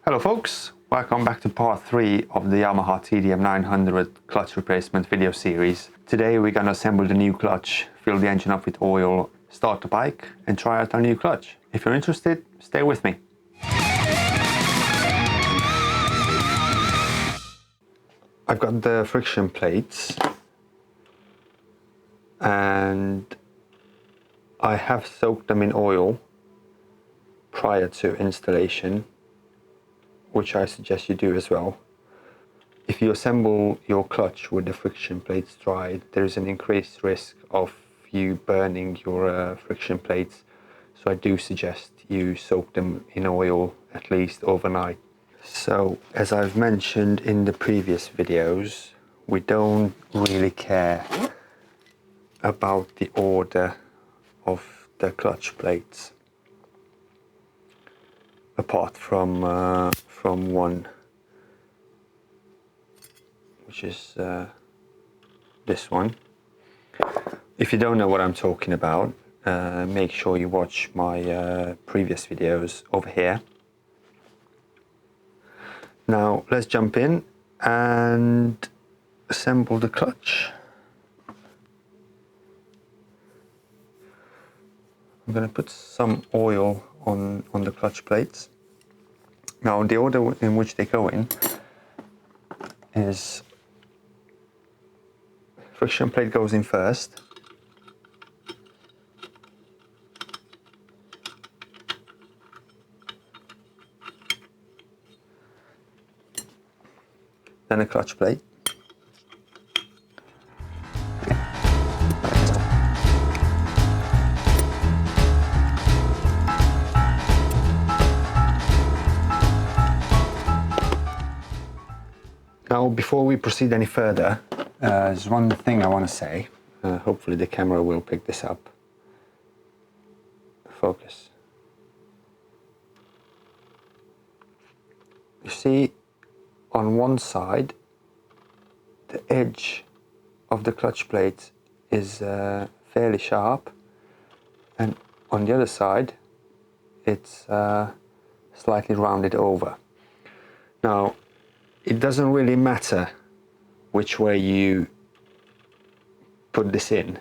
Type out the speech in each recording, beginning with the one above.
Hello folks, welcome back to part 3 of the Yamaha TDM900 clutch replacement video series. Today we're going to assemble the new clutch, fill the engine up with oil, start the bike and try out our new clutch. If you're interested, stay with me. I've got the friction plates and I have soaked them in oil prior to installation, which I suggest you do as well. If you assemble your clutch with the friction plates dried, there is an increased risk of you burning your friction plates, so I do suggest you soak them in oil at least overnight. So, as I've mentioned in the previous videos, we don't really care about the order of the clutch plates, apart from one, which is this one. If you don't know what I'm talking about, make sure you watch my previous videos over here. Now let's jump in and assemble the clutch. I'm going to put some oil on the clutch plates. Now the order in which they go in is friction plate goes in first, then a clutch plate, Now, before we proceed any further, there's one thing I want to say. Hopefully the camera will pick this up. Focus. You see, on one side, the edge of the clutch plate is fairly sharp, and on the other side, it's slightly rounded over. Now, it doesn't really matter which way you put this in.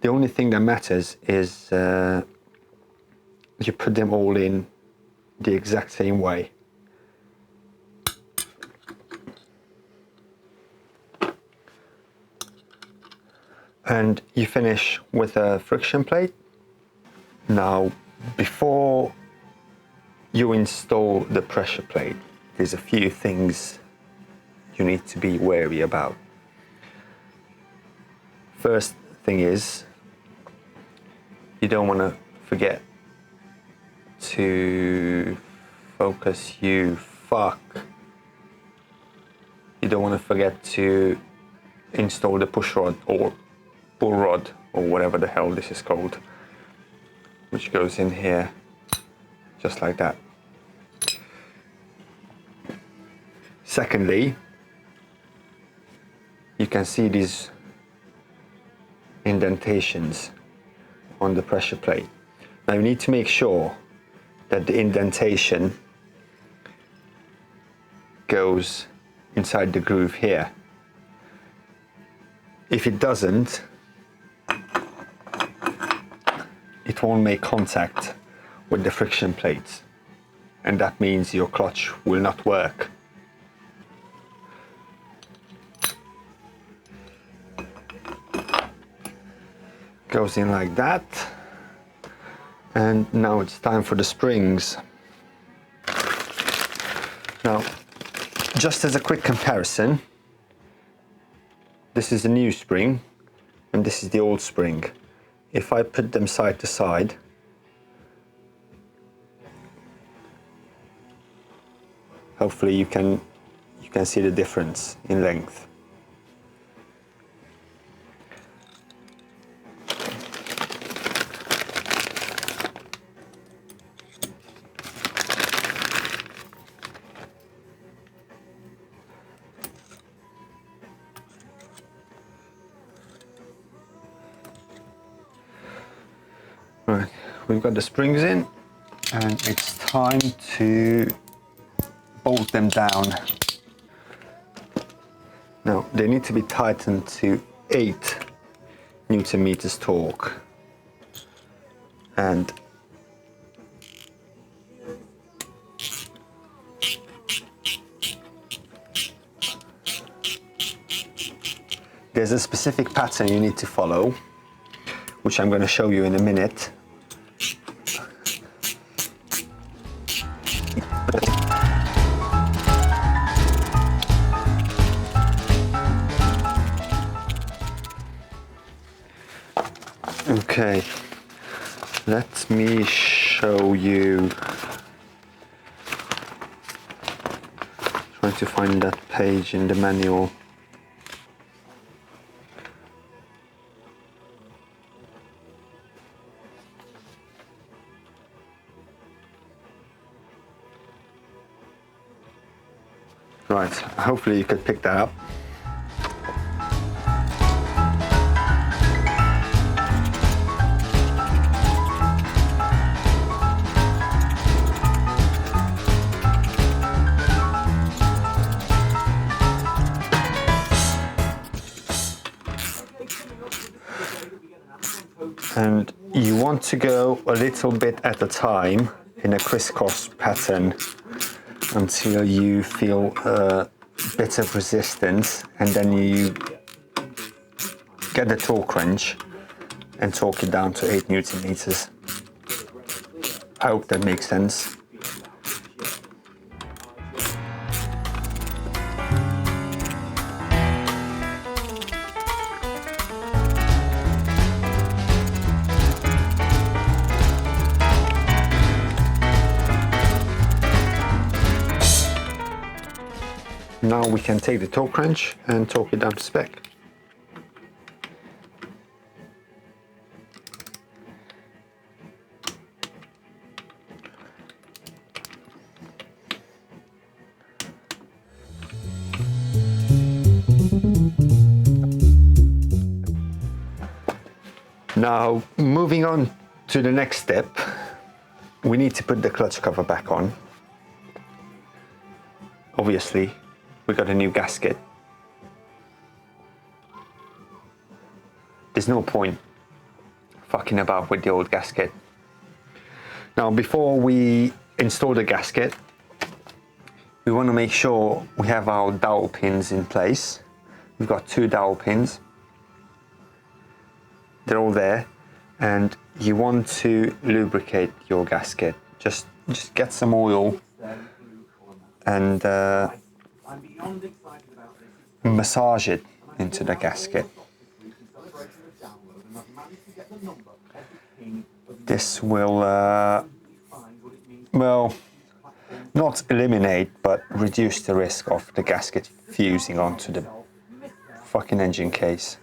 The only thing that matters is you put them all in the exact same way. And you finish with a friction plate. Now, before you install the pressure plate, there's a few things you need to be wary about. First thing is, you don't want to forget to focus, you don't want to forget to install the push rod or pull rod or whatever the hell this is called, which goes in here just like that. Secondly, you can see these indentations on the pressure plate. Now you need to make sure that the indentation goes inside the groove here. If it doesn't, it won't make contact with the friction plates, and that means your clutch will not work. Goes in like that, and now it's time for the springs. Now, just as a quick comparison, this is the new spring and this is the old spring. If I put them side to side, hopefully you can see the difference in length. Right, we've got the springs in, and it's time to bolt them down. Now they need to be tightened to 8 Newton meters torque, and there's a specific pattern you need to follow, which I'm going to show you in a minute. Okay, let me show you. Trying to find that page in the manual. Right, hopefully you could pick that up. And you want to go a little bit at a time in a crisscross pattern until you feel a bit of resistance, and then you get the torque wrench and torque it down to 8 Newton meters. I hope that makes sense. Now we can take the torque wrench and torque it down to spec. Now, moving on to the next step, we need to put the clutch cover back on. Obviously, we got a new gasket. There's no point fucking about with the old gasket. Now, before we install the gasket, we want to make sure we have our dowel pins in place. We've got 2 dowel pins. They're all there, and you want to lubricate your gasket. Just get some oil and massage it into the gasket. This will, well, not eliminate, but reduce the risk of the gasket fusing onto the fucking engine case.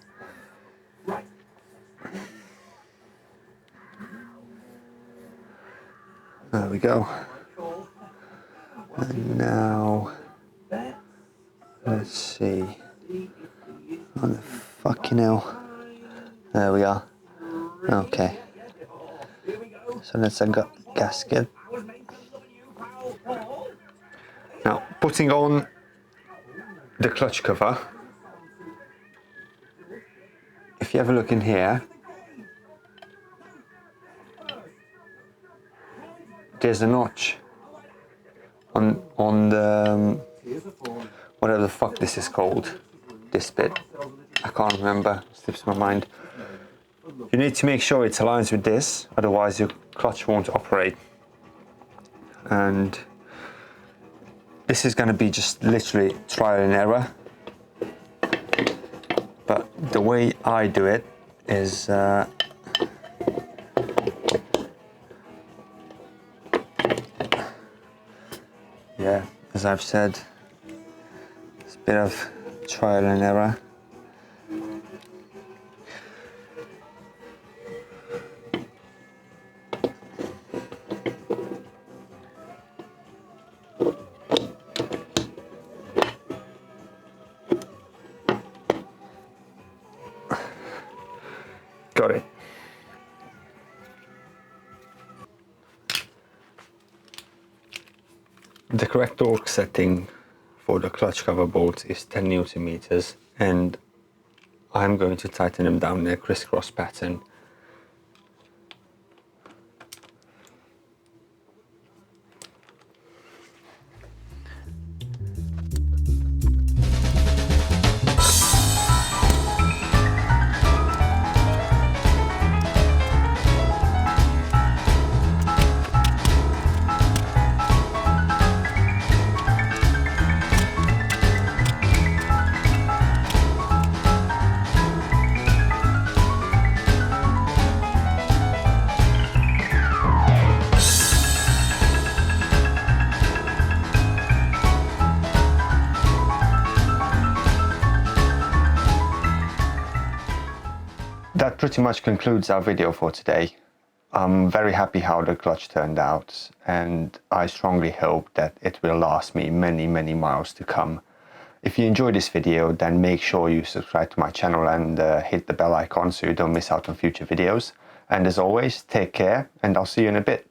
There we go. And now, let's see. Oh, the fucking hell. There we are. Okay. So that's a gasket. Now, putting on the clutch cover, if you have a look in here, there's a notch on the whatever the fuck this is called, this bit. I can't remember, it slips my mind. You need to make sure it aligns with this, otherwise your clutch won't operate. And this is going to be just literally trial and error. But the way I do it is yeah, as I've said, it's a bit of trial and error. Got it. The correct torque setting for the clutch cover bolts is 10 Newton meters, and I'm going to tighten them down in a crisscross pattern. That pretty much concludes our video for today. I'm very happy how the clutch turned out, and I strongly hope that it will last me many miles to come. If you enjoyed this video, then make sure you subscribe to my channel and hit the bell icon so you don't miss out on future videos. And as always, take care, and I'll see you in a bit.